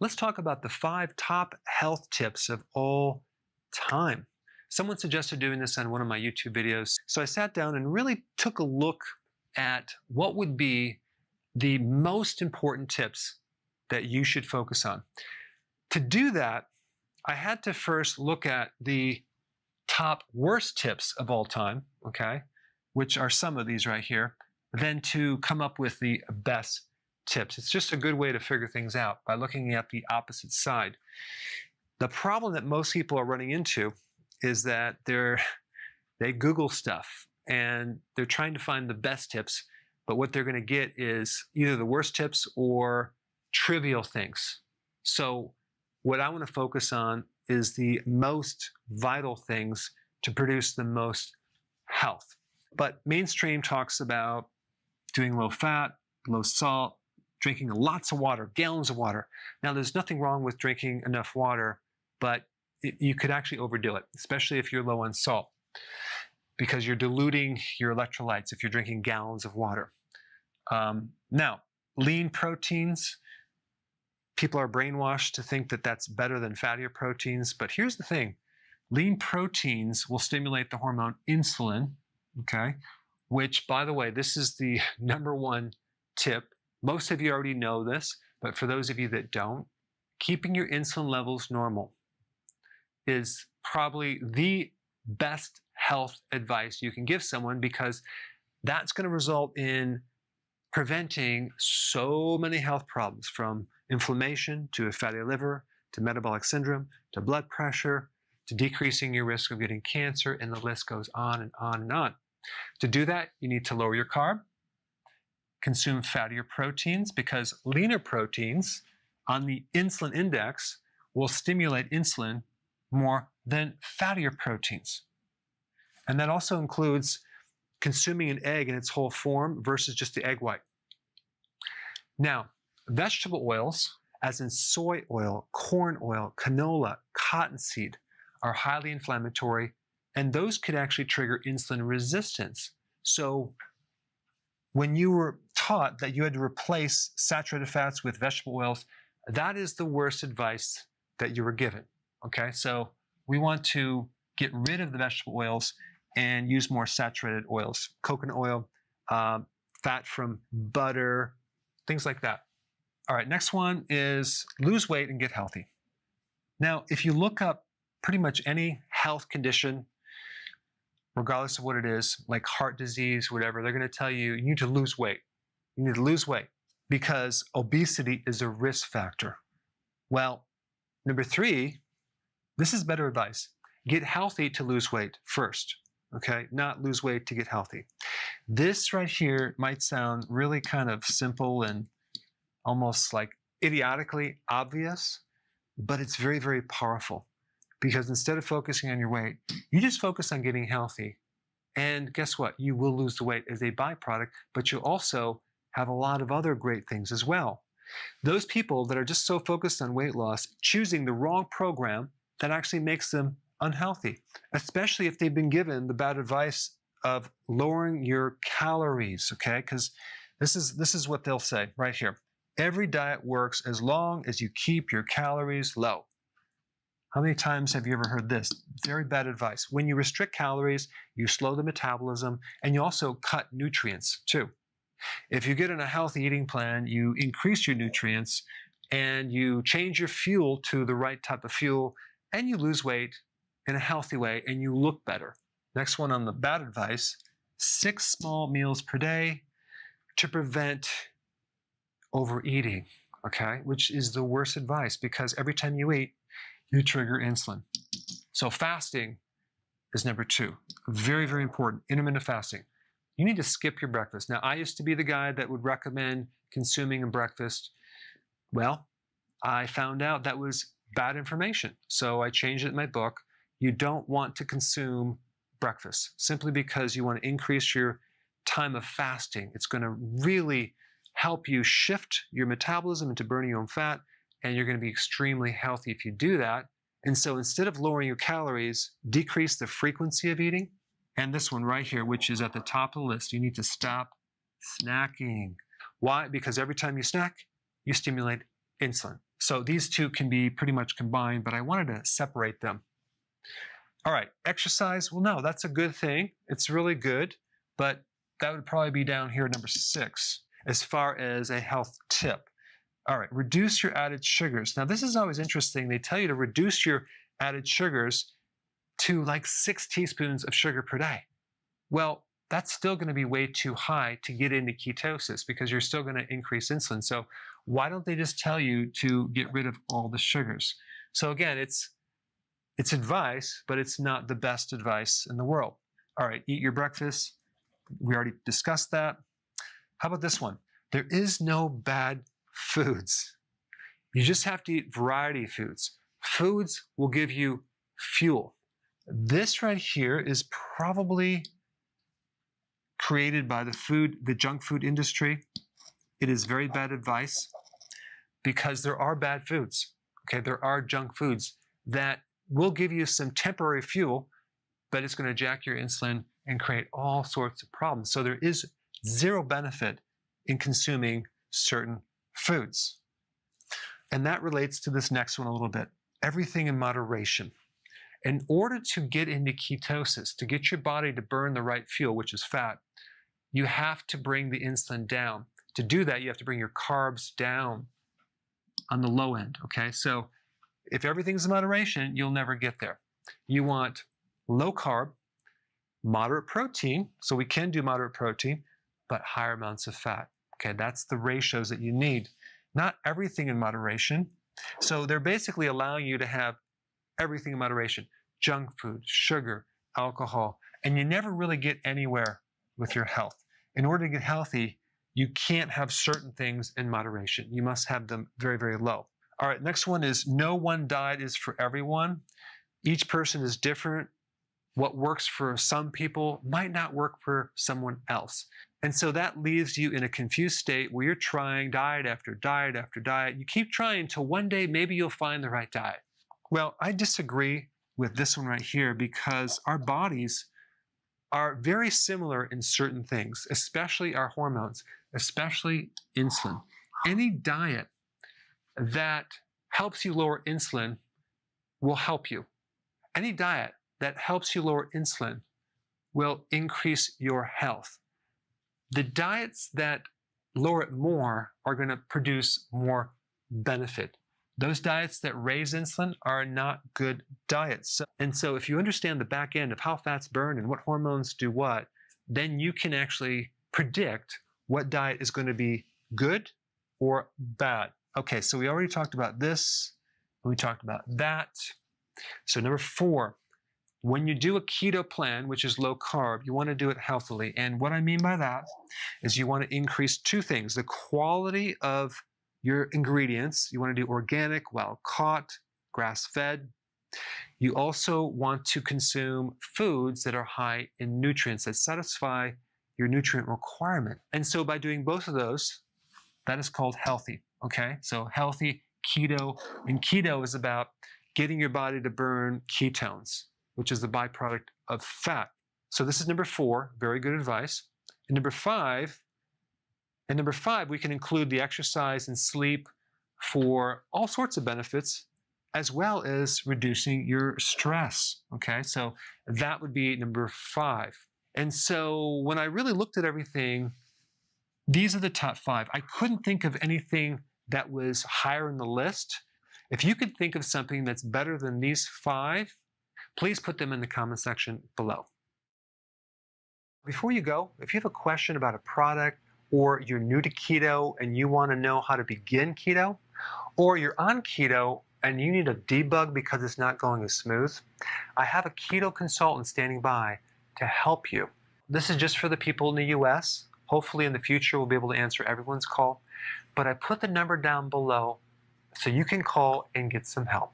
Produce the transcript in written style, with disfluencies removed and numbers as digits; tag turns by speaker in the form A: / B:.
A: let's talk about the 5 top health tips of all time. Someone suggested doing this on one of my YouTube videos. So I sat down and really took a look at what would be the most important tips that you should focus on. To do that, I had to first look at the top worst tips of all time, okay, which are some of these right here, then to come up with the best tips. It's just a good way to figure things out by looking at the opposite side. The problem that most people are running into is that they Google stuff and they're trying to find the best tips, but what they're going to get is either the worst tips or trivial things. So what I want to focus on is the most vital things to produce the most health. But mainstream talks about doing low fat, low salt, drinking lots of water, gallons of water. Now, there's nothing wrong with drinking enough water, but you could actually overdo it, especially if you're low on salt, because you're diluting your electrolytes if you're drinking gallons of water. Now, lean proteins, people are brainwashed to think that that's better than fattier proteins, but here's the thing. Lean proteins will stimulate the hormone insulin, okay? Which, by the way, this is the #1 tip. Most of you already know this, but for those of you that don't, keeping your insulin levels normal is probably the best health advice you can give someone, because that's going to result in preventing so many health problems, from inflammation to a fatty liver to metabolic syndrome to blood pressure to decreasing your risk of getting cancer, and the list goes on and on and on. To do that, you need to lower your carb, consume fattier proteins, because leaner proteins on the insulin index will stimulate insulin more than fattier proteins. And that also includes consuming an egg in its whole form versus just the egg white. Now, vegetable oils, as in soy oil, corn oil, canola, cottonseed, are highly inflammatory, and those could actually trigger insulin resistance. So when you were taught that you had to replace saturated fats with vegetable oils, that is the worst advice that you were given, okay? So we want to get rid of the vegetable oils and use more saturated oils, coconut oil, fat from butter, things like that. All right, next one is lose weight and get healthy. Now, if you look up pretty much any health condition, regardless of what it is, like heart disease, whatever, they're going to tell you, you need to lose weight. You need to lose weight because obesity is a risk factor. Well, #3, this is better advice. Get healthy to lose weight first, okay? Not lose weight to get healthy. This right here might sound really kind of simple and almost like idiotically obvious, but it's very, very powerful, because instead of focusing on your weight, you just focus on getting healthy. And guess what? You will lose the weight as a byproduct, but you'll also have a lot of other great things as well. Those people that are just so focused on weight loss, choosing the wrong program, that actually makes them unhealthy, especially if they've been given the bad advice of lowering your calories, okay? Because this is what they'll say right here. Every diet works as long as you keep your calories low. How many times have you ever heard this? Very bad advice. When you restrict calories, you slow the metabolism, and you also cut nutrients too. If you get on a healthy eating plan, you increase your nutrients, and you change your fuel to the right type of fuel, and you lose weight in a healthy way, and you look better. Next one on the bad advice, 6 small meals per day to prevent overeating, okay? Which is the worst advice, because every time you eat, you trigger insulin. So fasting is #2. Very, very important, intermittent fasting. You need to skip your breakfast. Now, I used to be the guy that would recommend consuming a breakfast. Well, I found out that was bad information, so I changed it in my book. You don't want to consume breakfast simply because you want to increase your time of fasting. It's going to really help you shift your metabolism into burning your own fat, and you're going to be extremely healthy if you do that. And so instead of lowering your calories, decrease the frequency of eating. And this one right here, which is at the top of the list, you need to stop snacking. Why? Because every time you snack, you stimulate insulin. So these two can be pretty much combined, but I wanted to separate them. All right, exercise. Well, no, that's a good thing. It's really good, but that would probably be down here at number 6 as far as a health tip. All right, reduce your added sugars. Now, this is always interesting. They tell you to reduce your added sugars to like 6 teaspoons of sugar per day. Well, that's still going to be way too high to get into ketosis because you're still going to increase insulin. So why don't they just tell you to get rid of all the sugars? So again, it's advice, but it's not the best advice in the world. All right, eat your breakfast. We already discussed that. How about this one? There is no bad foods. You just have to eat variety of foods. Foods will give you fuel. This right here is probably created by the junk food industry. It is very bad advice because there are bad foods. Okay, there are junk foods that will give you some temporary fuel, but it's going to jack your insulin and create all sorts of problems. So there is zero benefit in consuming certain foods. And that relates to this next one a little bit. Everything in moderation. In order to get into ketosis, to get your body to burn the right fuel, which is fat, you have to bring the insulin down. To do that, you have to bring your carbs down on the low end, okay? So if everything's in moderation, you'll never get there. You want low carb, moderate protein, so we can do moderate protein, but higher amounts of fat. Okay, that's the ratios that you need. Not everything in moderation. So they're basically allowing you to have everything in moderation. Junk food, sugar, alcohol, and you never really get anywhere with your health. In order to get healthy, you can't have certain things in moderation. You must have them very, very low. All right, next one is no one diet is for everyone. Each person is different. What works for some people might not work for someone else. And so that leaves you in a confused state where you're trying diet after diet after diet. You keep trying until one day maybe you'll find the right diet. Well, I disagree with this one right here because our bodies are very similar in certain things, especially our hormones, especially insulin. Any diet that helps you lower insulin will help you. Any diet that helps you lower insulin will increase your health. The diets that lower it more are going to produce more benefit. Those diets that raise insulin are not good diets. And so if you understand the back end of how fat's burned and what hormones do what, then you can actually predict what diet is going to be good or bad. Okay, so we already talked about this, and we talked about that. So number 4, when you do a keto plan, which is low carb, you want to do it healthily. And what I mean by that is you want to increase 2 things. The quality of your ingredients. You want to do organic, wild-caught, grass-fed. You also want to consume foods that are high in nutrients, that satisfy your nutrient requirement. And so by doing both of those, that is called healthy, okay? So healthy, keto, and keto is about getting your body to burn ketones, which is the byproduct of fat. So this is number 4, very good advice. And number 5, we can include the exercise and sleep for all sorts of benefits, as well as reducing your stress, okay? So that would be number 5. And so when I really looked at everything, these are the top 5. I couldn't think of anything that was higher in the list. If you could think of something that's better than these 5, please put them in the comment section below. Before you go, if you have a question about a product, or you're new to keto and you want to know how to begin keto, or you're on keto and you need a debug because it's not going as smooth, I have a keto consultant standing by to help you. This is just for the people in the US. Hopefully in the future we'll be able to answer everyone's call, but I put the number down below so you can call and get some help.